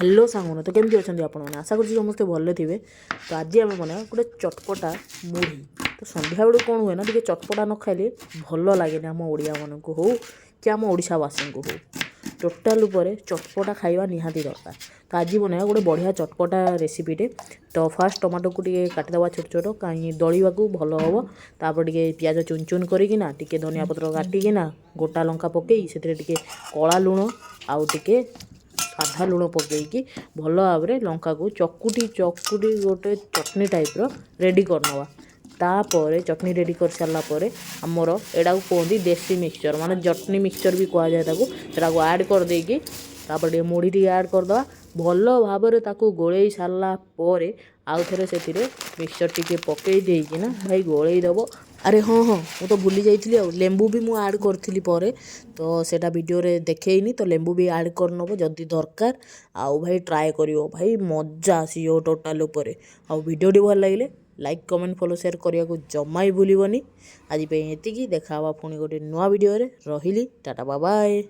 Hello सांगने तो केमती अच्छा आपने आशा कर समस्ते भले थे। तो आज आम बना गोटे चटपटा मुढ़ी। तो सन्ध्या बेलू कौन हुए ना टे चटपटा न खाइले भल लगे आम ओडिया मान को हो कि आम ओडावासी को हो टोटाल उपर चटपटा खाइबा निहाती दरकार। तो आज बना गोटे बढ़िया चटपटा रेसिपीटे। तो फास्ट टमाटो को टे काटिदेवा छोट छोट कहीं दलिया भल हम। तापर टे पियाज चुन चुन करना टे धनिया पत्र काटिकिना गोटा लंका पकई से कला लुण आउ टे साधा लुण पकईकी भल भाव में लंका को चकुटी चकुटी गोटे चटनी टाइप्र रेडी करनवा। तापर चटनी रेडी कर सारापर आमर एटा कहते देसी मिक्सचर माने चटनी मिक्सचर भी कह जाए ऐड कर देकी तापर मुढ़ी टी ऐड करदे भल भाव में गोले सारापर आउ थे से मिक्सचर टी पकई देना भाई गोलेदेव। अरे हाँ हाँ मुझे तो भूली जाइए लेंबू भी मुझे ऐड करी पर तो सेटा वीडियो रे देखनी तो लेंबू भी ऐड करनब जदि दरकार आउ भाई ट्राए करियो भाई मजा आसीओ टोटाल उपर। आउ वीडियो भल लगे लाइक कमेंट फॉलो शेयर करने को जमा ही भूलनी। आज ये देखा पुणी गोटे नुआ वीडियो रे रही टाटा बाय बाय।